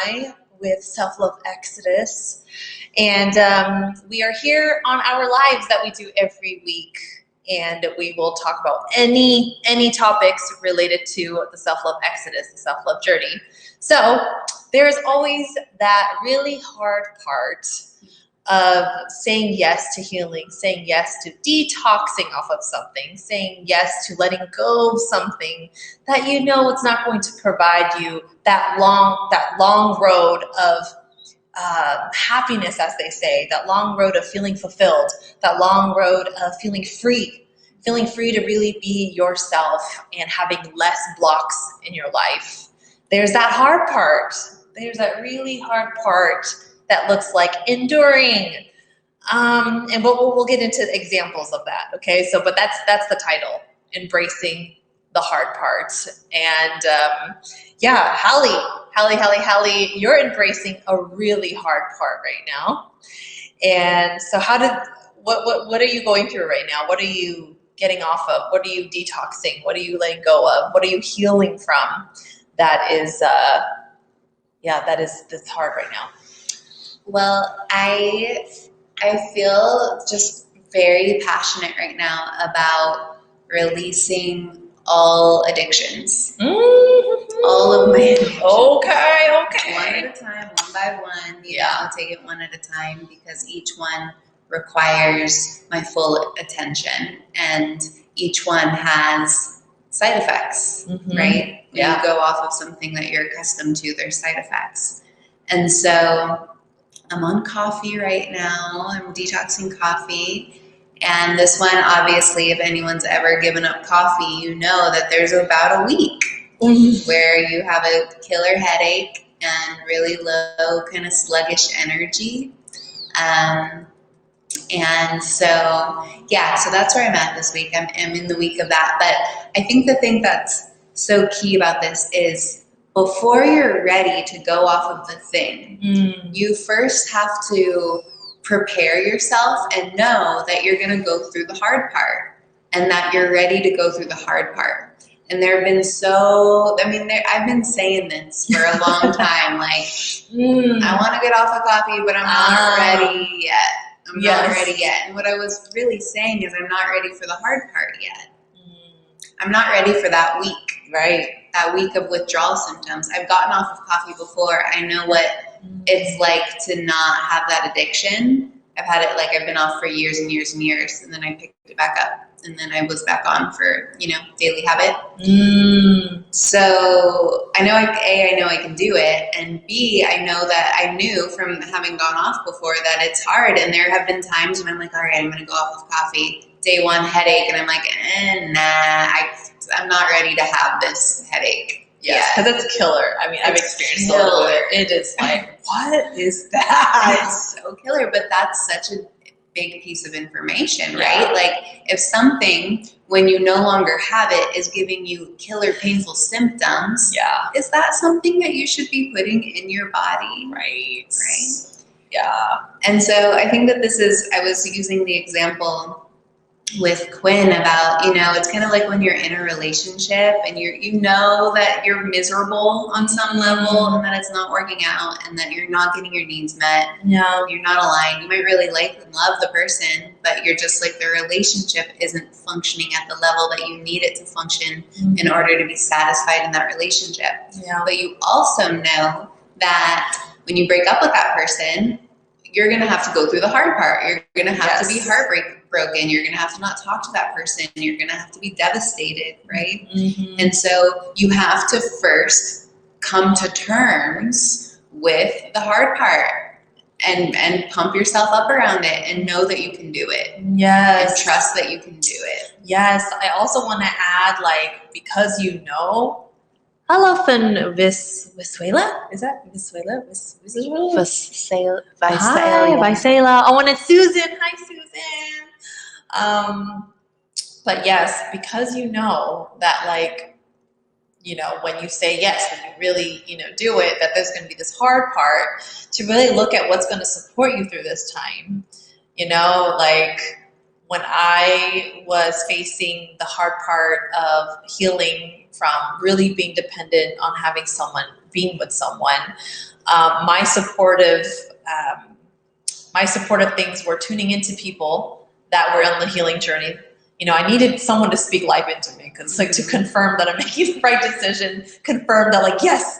I with Self-Love Exodus. And we are here on our lives that we do every week. And we will talk about any topics related to the self-love exodus, the self-love journey. So there's always that really hard part of saying yes to healing, saying yes to detoxing off of something, saying yes to letting go of something that you know it's not going to provide you that long road of happiness, as they say, that long road of feeling fulfilled, that long road of feeling free to really be yourself and having less blocks in your life. There's that hard part. There's that really hard part that looks like enduring. And we'll get into examples of that. Okay. So, but that's the title, embracing the hard part. And yeah, Hallie, you're embracing a really hard part right now. And so what are you going through right now? What are you getting off of? What are you detoxing? What are you letting go of? What are you healing from? That's hard right now. Well, I feel just very passionate right now about releasing all addictions. Mm-hmm. All of my addictions. Okay. One at a time, one by one. You know, take it one at a time because each one requires my full attention and each one has side effects, right? When you go off of something that you're accustomed to, there's side effects. And so I'm on coffee right now. I'm detoxing coffee. And this one, obviously, if anyone's ever given up coffee, you know that there's about a week where you have a killer headache and really low, kind of sluggish energy. And so that's where I'm at this week. I'm in the week of that. But I think the thing that's so key about this is before you're ready to go off of the thing, you first have to prepare yourself and know that you're going to go through the hard part and that you're ready to go through the hard part. And there have been I've been saying this for a long time, like, I want to get off of coffee, but I'm not ready yet. I'm not ready yet. And what I was really saying is I'm not ready for the hard part yet. I'm not ready for that week, right? That week of withdrawal symptoms. I've gotten off of coffee before. I know what it's like to not have that addiction. I've had it, I've been off for years and years and years, and then I picked it back up. And then I was back on for, daily habit. So I know I can do it. And B, I know that I knew from having gone off before that it's hard. And there have been times when I'm like, all right, I'm going to go off of coffee. Day one headache. And I'm like, nah, I'm not ready to have this headache. Yes, because it's killer. I mean, I've experienced a little bit. It is like, what is that? It's so killer, but that's such a big piece of information, right? Like if something, when you no longer have it, is giving you killer painful symptoms, is that something that you should be putting in your body? Right. Yeah. And so I think that I was using the example with Quinn about, it's kind of like when you're in a relationship and you know that you're miserable on some level and that it's not working out and that you're not getting your needs met. No. You're not aligned. You might really like and love the person, but you're just like the relationship isn't functioning at the level that you need it to function in order to be satisfied in that relationship. Yeah. But you also know that when you break up with that person, you're going to have to go through the hard part. You're going to have to be heartbroken. You're going to have to not talk to that person. You're going to have to be devastated, right? And so you have to first come to terms with the hard part and pump yourself up around it and know that you can do it. Yes. And trust that you can do it. Yes. I also want to add, because hello, Venezuela? Is that Venezuela? Hi, Visalia. Oh, and it's Susan. Hi, Susan. But yes, because that when you say yes, when you really, do it, that there's going to be this hard part to really look at what's going to support you through this time. When I was facing the hard part of healing from really being dependent on being with someone, my supportive things were tuning into people that were on the healing journey. You know, I needed someone to speak life into me, because like to confirm that I'm making the right decision, confirm that like, yes,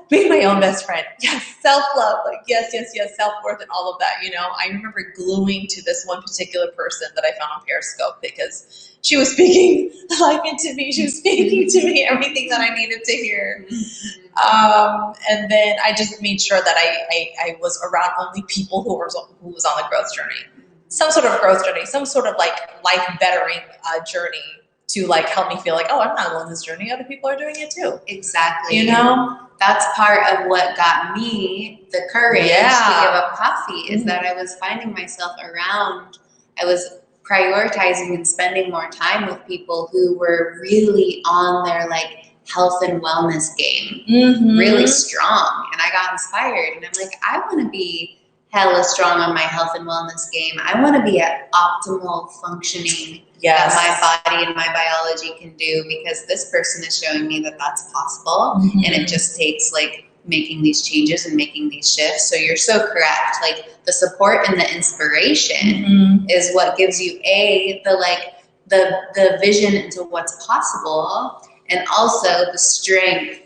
being my own best friend, yes, self-love, like yes, self-worth and all of that, you know. I remember gluing to this one particular person that I found on Periscope, because she was speaking life into me. She was speaking to me everything that I needed to hear. And then I just made sure that I was around only people who was on the growth journey. Some sort of growth journey, some sort of like life bettering journey to like help me feel like, oh, I'm not alone in this journey. Other people are doing it too. Exactly. You know? That's part of what got me the courage to give up coffee, is that I was finding myself around, I was prioritizing and spending more time with people who were really on their like health and wellness game, really strong. And I got inspired, and I'm like, I want to be hella strong on my health and wellness game. I want to be at optimal functioning that my body and my biology can do, because this person is showing me that that's possible. And it just takes like making these changes and making these shifts. So you're so correct. Like the support and the inspiration is what gives you the vision into what's possible, and also the strength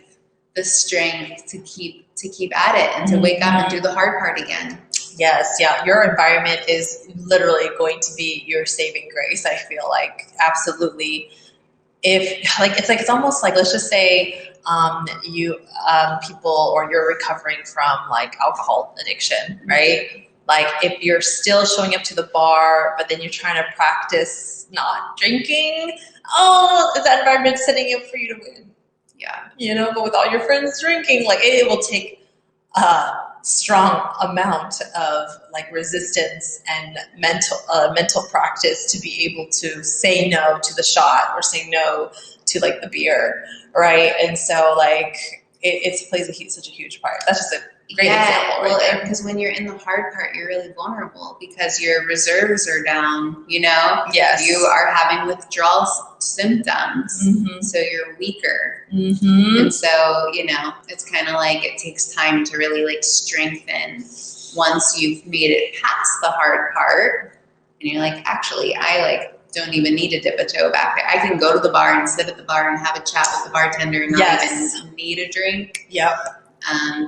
to keep at it and to wake up and do the hard part again. Yes, yeah. Your environment is literally going to be your saving grace, I feel like. Absolutely. It's almost like, let's just say people, or you're recovering from like alcohol addiction, right? Like if you're still showing up to the bar, but then you're trying to practice not drinking, is that environment setting you up for you to win? Yeah. You know, but with all your friends drinking, like it will take strong amount of like resistance and mental practice to be able to say no to the shot, or say no to like the beer, right? And so like it plays such a huge part. That's just a great example right there. Because when you're in the hard part, you're really vulnerable, because your reserves are down, you know? Yes. You are having withdrawal symptoms, so you're weaker. And so, you know, it's kind of like it takes time to really like strengthen once you've made it past the hard part. And you're like, actually, I like don't even need to dip a toe back there. I can go to the bar and sit at the bar and have a chat with the bartender and not even need a drink. Yep.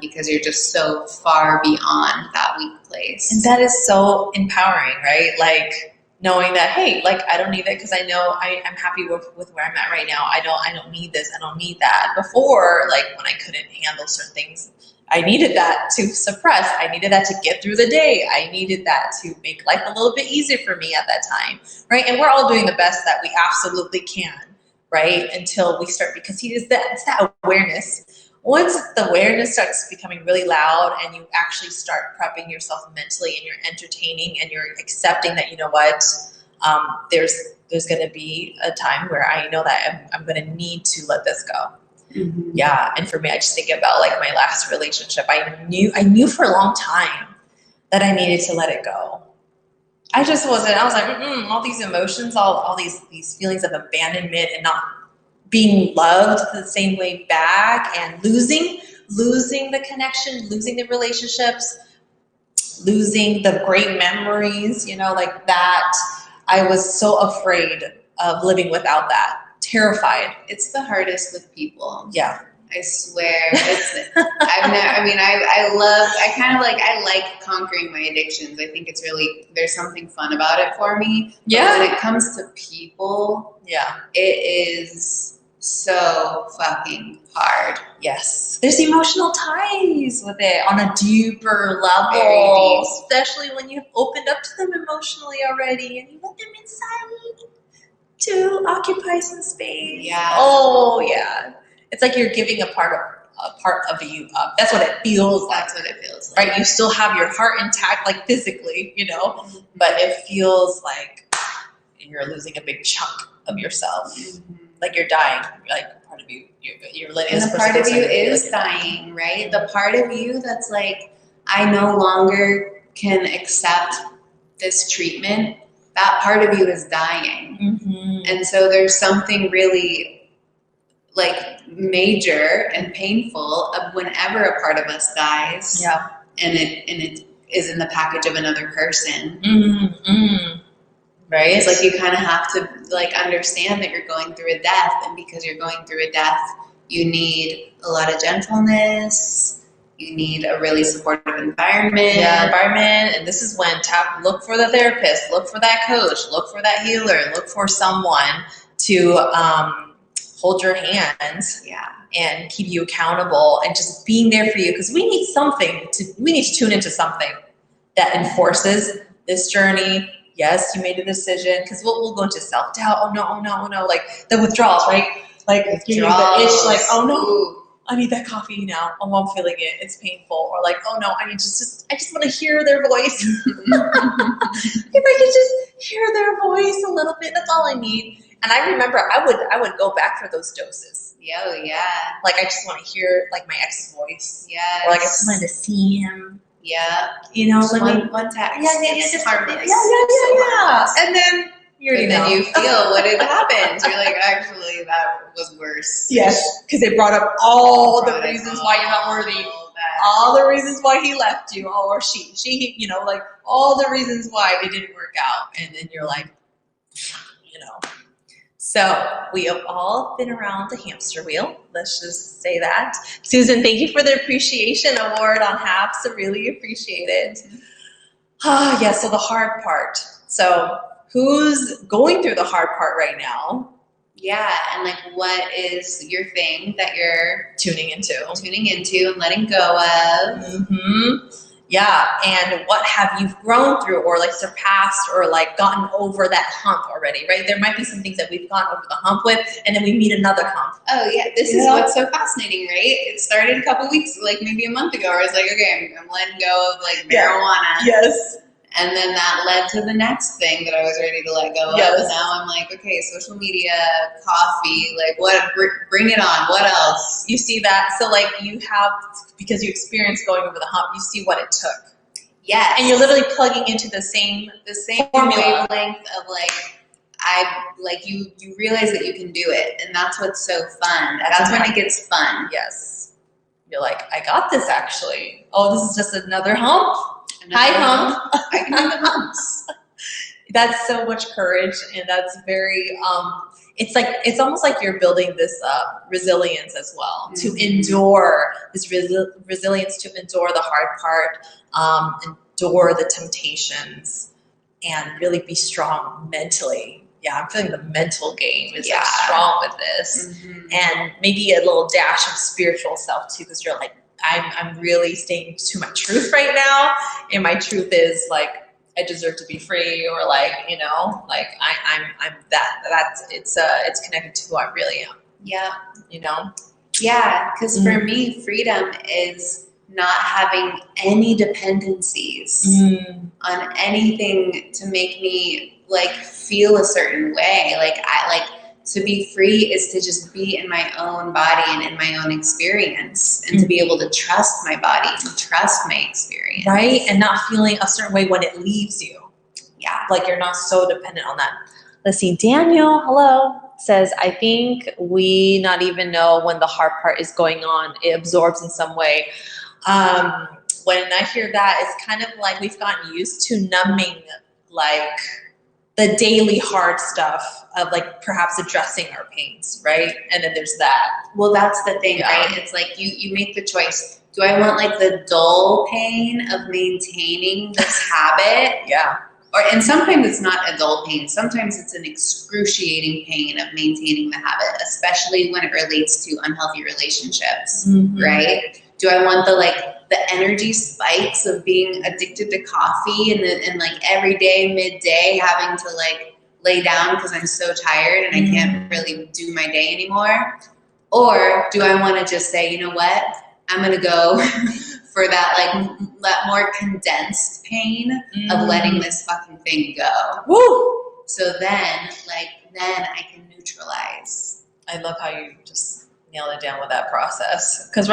Because you're just so far beyond that weak place. And that is so empowering, right? Like knowing that, hey, like I don't need it, because I know I'm happy with where I'm at right now. I don't need this. I don't need that. Before, like when I couldn't handle certain things, I needed that to suppress. I needed that to get through the day. I needed that to make life a little bit easier for me at that time, right? And we're all doing the best that we absolutely can, right? Until we start, because it's that awareness. Once the awareness starts becoming really loud, and you actually start prepping yourself mentally, and you're entertaining, and you're accepting that, you know what, there's going to be a time where I know that I'm going to need to let this go. Yeah. And for me, I just think about like my last relationship. I knew for a long time that I needed to let it go. I just wasn't. I was like, all these emotions, all these feelings of abandonment and not being loved the same way back, and losing the connection, losing the relationships, losing the great memories, you know, like that. I was so afraid of living without that. Terrified. It's the hardest with people. Yeah. I swear. I like conquering my addictions. I think it's really, there's something fun about it for me. Yeah. But when it comes to people, it is so fucking hard. Yes. There's emotional ties with it on a deeper level. Very deep. Especially when you've opened up to them emotionally already, and you let them inside to occupy some space. Yeah. Oh yeah. It's like you're giving a part of you up. That's what it feels like. That's what it feels like. Right? You still have your heart intact, like physically, you know, but it feels like you're losing a big chunk of yourself. Like you're dying. Like part of you, you're letting this person. And the part of you like is dying, right? The part of you that's like, I no longer can accept this treatment. That part of you is dying. And so there's something really like major and painful of whenever a part of us dies. Yeah. And it is in the package of another person. Right. It's like you kind of have to like understand that you're going through a death, and because you're going through a death, you need a lot of gentleness. You need a really supportive environment. Yeah, environment. And this is when look for the therapist, look for that coach, look for that healer, look for someone to hold your hand and keep you accountable and just being there for you. Because we need to tune into something that enforces this journey. Yes, you made a decision, because we'll go into self-doubt. Oh no. Like the withdrawals, right? Like getting the itch, like, oh no, I need that coffee now. Oh, I'm feeling it. It's painful. Or like, oh no, I just want to hear their voice. If I could just hear their voice a little bit, that's all I need. And I remember I would go back for those doses. Oh yeah. Like I just want to hear like my ex's voice. Yes. Or like I just wanted to see him. Yeah. You know, just one text. Yeah. Just harmless. Yeah. And then you feel what had happened. You're like, actually, that was worse. Yes, because they brought up all the reasons why you're not worthy. All the reasons why he left you, or she, like all the reasons why it didn't work out. And then you're like, So we have all been around the hamster wheel. Let's just say that. Susan, thank you for the appreciation award on HAPS. I really appreciate it. So the hard part. So who's going through the hard part right now? Yeah, and like what is your thing that you're tuning into and letting go of? Yeah, and what have you grown through or like surpassed or like gotten over that hump already, right? There might be some things that we've gone over the hump with, and then we meet another hump. Oh yeah, this is what's so fascinating, right? It started a couple weeks, like maybe a month ago, where it's like, okay, I'm letting go of like marijuana. Yes. And then that led to the next thing that I was ready to let go of. And now I'm like, okay, social media, coffee, like what, bring it on. What else? You see that? So like you have, because you experienced going over the hump, you see what it took. Yes. And you're literally plugging into the same formula. Wavelength of you realize that you can do it. And that's what's so fun. That's when it gets fun. Yes. You're like, I got this actually. Oh, this is just another hump. Hi, hump. I can do the humps. That's so much courage, and that's very. It's almost like you're building this resilience as well to endure this resilience to endure the hard part, endure the temptations, and really be strong mentally. Yeah, I'm feeling the mental game is like strong with this, and maybe a little dash of spiritual self too, because you're like, I'm really staying to my truth right now, and my truth is like I deserve to be free, or like like I'm that's it's connected to who I really am. Yeah, Yeah, because for me, freedom is not having any dependencies on anything to make me like feel a certain way. To be free is to just be in my own body and in my own experience, and to be able to trust my body, to trust my experience. Right? And not feeling a certain way when it leaves you. Yeah. Like you're not so dependent on that. Let's see. Daniel, hello, says, I think we not even know when the hard part is going on. It absorbs in some way. When I hear that, it's kind of like we've gotten used to numbing like the daily hard stuff of like perhaps addressing our pains, right? And then there's that. Well, that's the thing, right? It's like you make the choice. Do I want like the dull pain of maintaining this habit? And sometimes it's not a dull pain. Sometimes it's an excruciating pain of maintaining the habit, especially when it relates to unhealthy relationships, right? Do I want the energy spikes of being addicted to coffee and like every day, midday, having to like lay down because I'm so tired and I can't really do my day anymore? Or do I want to just say, you know what? I'm going to go for that more condensed pain of letting this fucking thing go. Woo! So then I can neutralize. I love how you just nailed it down with that process. Because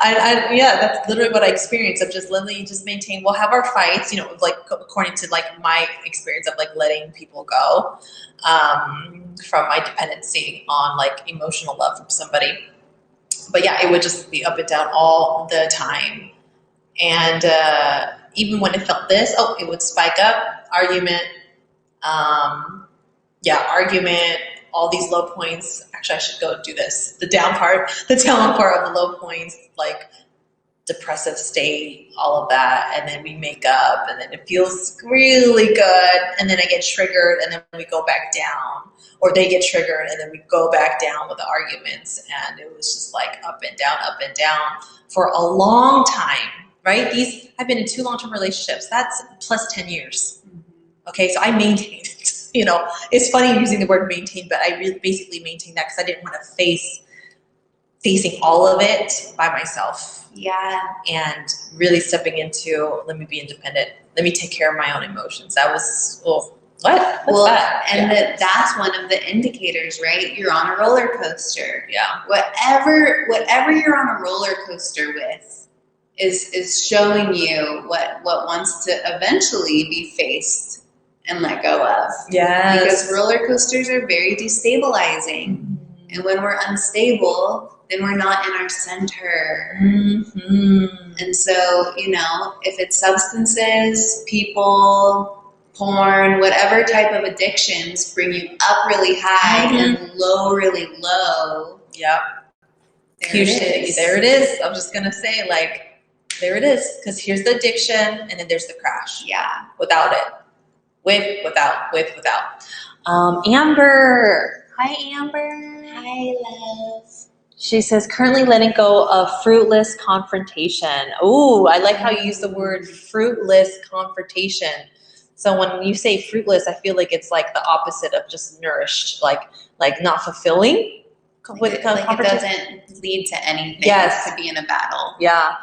Yeah, that's literally what I experienced. Of just literally just maintain. We'll have our fights, like according to like my experience of like letting people go, from my dependency on like emotional love from somebody. But yeah, it would just be up and down all the time. And even when it felt this, it would spike up, argument, argument, all these low points. Actually, I should go do this. The down part of the low points, like depressive state, all of that. And then we make up, and then it feels really good. And then I get triggered, and then we go back down. Or they get triggered, and then we go back down with the arguments. And it was just like up and down for a long time, right? I've been in 2 long-term relationships. That's plus 10 years. Okay, so I maintained it. It's funny using the word maintain, but I really basically maintained that because I didn't want to facing all of it by myself. Yeah. And really stepping into, let me be independent. Let me take care of my own emotions. That was, what? What's that? And that's one of the indicators, right? You're on a roller coaster. Yeah. Whatever you're on a roller coaster with is showing you what wants to eventually be faced and let go of. Yes. Because roller coasters are very destabilizing. And when we're unstable, then we're not in our center. Mm-hmm. And so, if it's substances, people, porn, whatever type of addictions bring you up really high and low really low. Yep. There it is. I'm just going to say, there it is. Because here's the addiction, and then there's the crash. Yeah. Without it. With, without. Amber. Hi, Amber. Hi, love. She says, currently letting go of fruitless confrontation. Oh, I like how you use the word fruitless confrontation. So when you say fruitless, I feel like it's like the opposite of just nourished, like not fulfilling. It doesn't lead to anything. Yes. To be in a battle. Yeah.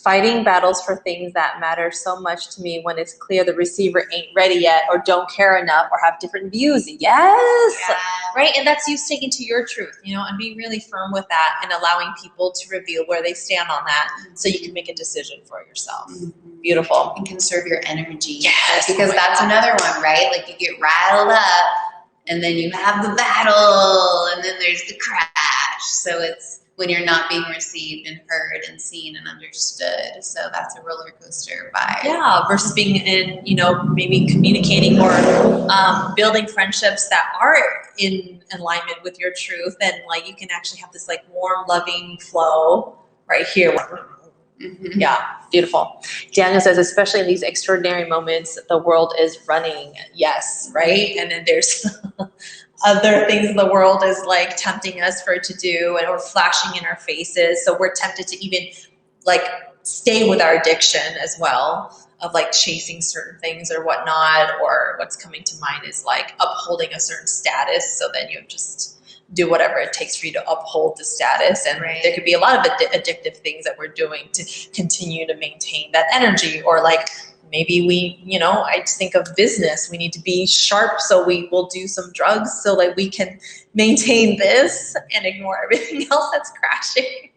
Fighting battles for things that matter so much to me when it's clear the receiver ain't ready yet or don't care enough or have different views. Yes. Yeah. Right. And that's you sticking to your truth, and being really firm with that and allowing people to reveal where they stand on that so you can make a decision for yourself. Mm-hmm. Beautiful. And conserve your energy. Yes. Because that's another one, right? Like you get rattled up and then you have the battle and then there's the crash. So it's when you're not being received and heard and seen and understood. So that's a roller coaster vibe. Yeah, versus being in, maybe communicating or building friendships that are in alignment with your truth. And you can actually have this warm, loving flow right here. Mm-hmm. Yeah, beautiful. Daniel says, especially in these extraordinary moments, the world is running. Yes, right? And then there's other things the world is tempting us for it to do or flashing in our faces. So we're tempted to even stay with our addiction as well of chasing certain things or whatnot, or what's coming to mind is upholding a certain status. So then you just do whatever it takes for you to uphold the status. And there could be a lot of addictive things that we're doing to continue to maintain that energy, or maybe we, I just think of business. We need to be sharp, so we will do some drugs so that we can maintain this and ignore everything else that's crashing,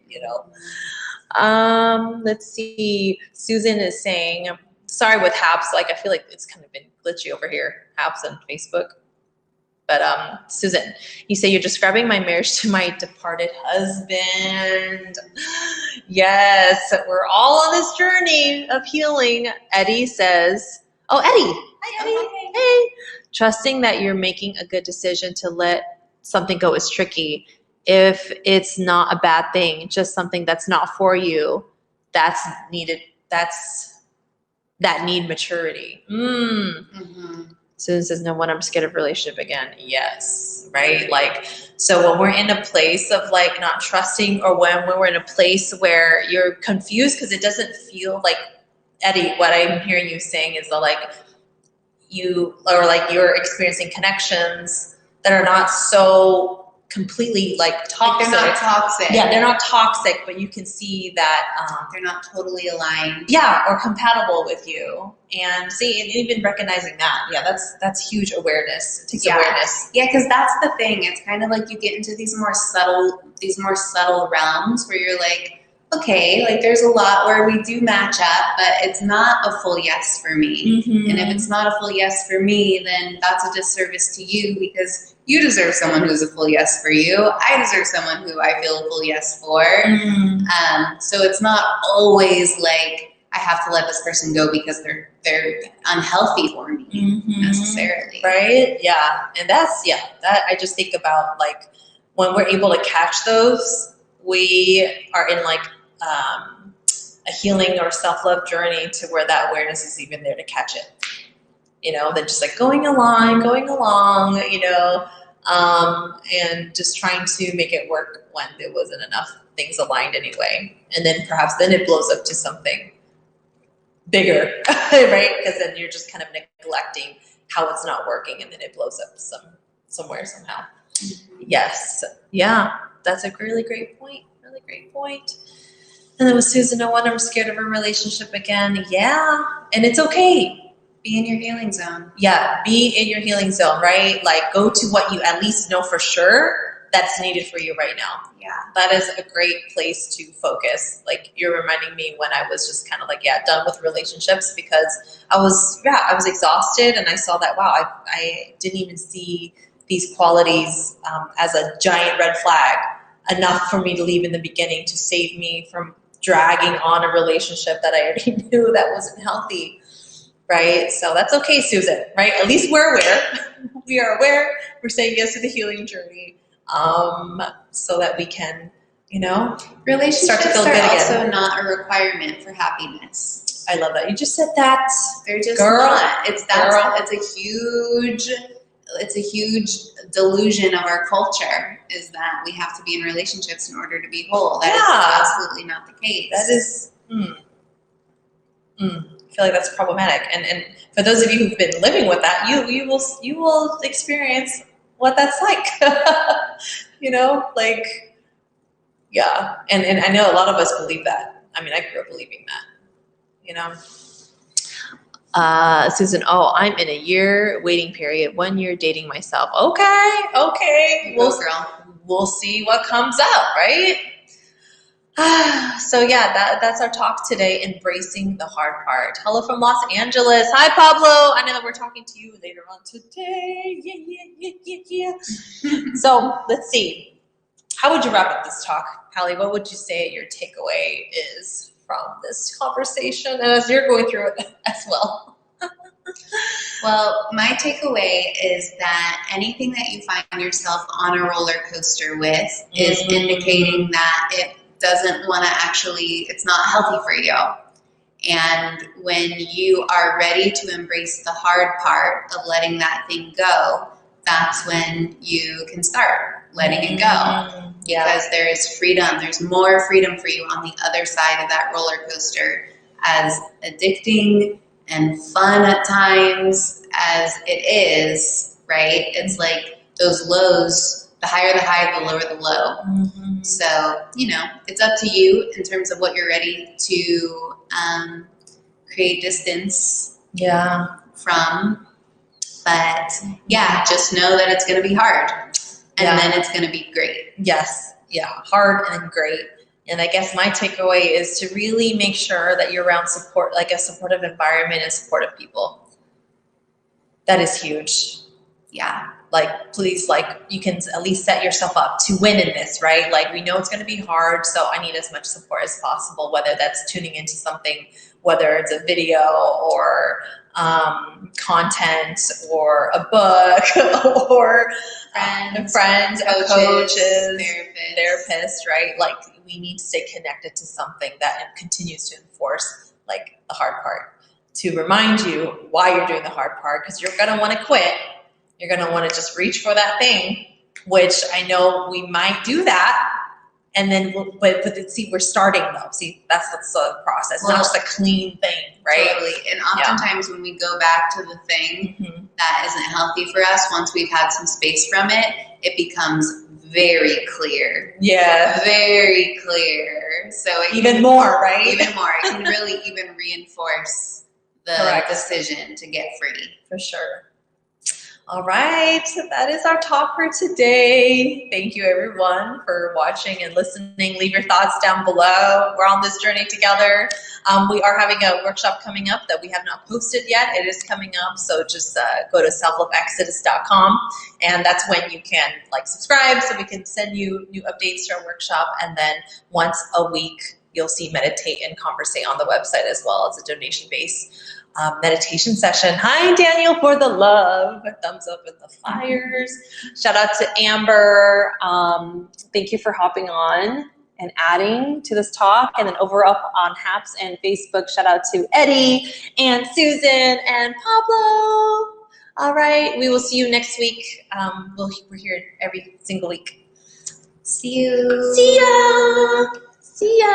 Let's see. Susan is saying, sorry with Haps. I feel like it's kind of been glitchy over here, Haps on Facebook. But Susan, you say you're describing my marriage to my departed husband. Yes, we're all on this journey of healing. Eddie says, oh, Eddie. Hi, Eddie. Hey. Trusting that you're making a good decision to let something go is tricky. If it's not a bad thing, just something that's not for you, that's needed. That need maturity. Mm-hmm. Susan says, no, when I'm scared of relationship again. Yes, right? So when we're in a place of not trusting, or when we're in a place where you're confused because it doesn't feel Eddie, what I'm hearing you saying is you're experiencing connections that are not so completely toxic. They're not toxic. Yeah, they're not toxic, but you can see that they're not totally aligned. Yeah, or compatible with you. And even recognizing that, that's huge awareness. It takes awareness. Yeah, because that's the thing. It's kind of you get into these more subtle realms where you're okay, like there's a lot where we do match up, but it's not a full yes for me. And if it's not a full yes for me, then that's a disservice to you because you deserve someone who's a full yes for you. I deserve someone who I feel a full yes for. So it's not always like I have to let this person go because they're unhealthy for me necessarily. Right? Yeah. And that I just think about like when we're able to catch those, we are in like a healing or self-love journey to where that awareness is even there to catch it. Then just like going along, and just trying to make it work when there wasn't enough things aligned anyway. And then perhaps then it blows up to something bigger, right? Because then you're just kind of neglecting how it's not working, and then it blows up somewhere somehow. Yes. Yeah. That's a really great point. Really great point. And then with Susan, no wonder I'm scared of a relationship again. Yeah. And it's okay. Be in your healing zone. Yeah. Be in your healing zone, right? Like go to what you at least know for sure that's needed for you right now. Yeah. That is a great place to focus. Like you're reminding me when I was just kind of like, done with relationships because I was exhausted and I saw that, wow, I didn't even see these qualities as a giant red flag enough for me to leave in the beginning to save me from dragging on a relationship that I already knew that wasn't healthy, right? So that's okay, Susan, right? At least we're aware. We are aware. We're saying yes to the healing journey so that we can, relationships start to feel good are again. also not a requirement for happiness. I love that. You just said that. They're just Girl. not. It's a huge delusion of our culture is that we have to be in relationships in order to be whole. That is absolutely not the case. That is, I feel like that's problematic. And for those of you who've been living with that, you will experience what that's like. Yeah. And I know a lot of us believe that. I mean, I grew up believing that. Susan, I'm in a year waiting period, 1 year dating myself. Okay. We'll see what comes out, right? So yeah, that's our talk today, embracing the hard part. Hello from Los Angeles. Hi, Pablo. I know that we're talking to you later on today. Yeah. So let's see. How would you wrap up this talk, Hallie? What would you say your takeaway is from this conversation, and as you're going through it as well? Well, my takeaway is that anything that you find yourself on a roller coaster with is indicating that it doesn't want to it's not healthy for you. And when you are ready to embrace the hard part of letting that thing go, that's when you can start letting it go. Because there is freedom. There's more freedom for you on the other side of that roller coaster, as addicting and fun at times as it is, right? It's like those lows, the higher the high, the lower the low. So, it's up to you in terms of what you're ready to create distance from. But just know that it's going to be hard and then it's going to be great. Yes. Yeah. Hard and great. And I guess my takeaway is to really make sure that you're around support, like a supportive environment and supportive people. That is huge. Yeah. Like, please, you can at least set yourself up to win in this, right? Like, we know it's going to be hard, so I need as much support as possible, whether that's tuning into something, whether it's a video or content or a book or friends, coaches, therapists, right? Like, we need to stay connected to something that continues to enforce the hard part, to remind you why you're doing the hard part, because you're going to want to quit. You're going to want to just reach for that thing, which I know we might do that. And then, but see, we're starting though. See, that's the process. It's not just a clean thing, right? Totally. And oftentimes when we go back to the thing that isn't healthy for us, once we've had some space from it, it becomes very clear. Yeah. Very clear. So even more, right? Even more. It can really even reinforce the decision to get free. For sure. All right, that is our talk for today. Thank you everyone for watching and listening. Leave your thoughts down below. We're on this journey together. We are having a workshop coming up that we have not posted yet. It is coming up, so just go to selfloveexodus.com, and that's when you can subscribe so we can send you new updates to our workshop. And then once a week, you'll see Meditate and Conversate on the website as well as a donation-based meditation session. Hi, Daniel, for the love. Thumbs up with the fires. Shout out to Amber. Thank you for hopping on and adding to this talk. And then over up on Haps and Facebook, shout out to Eddie and Susan and Pablo. All right, we will see you next week. We're here every single week. See you. See ya. See ya.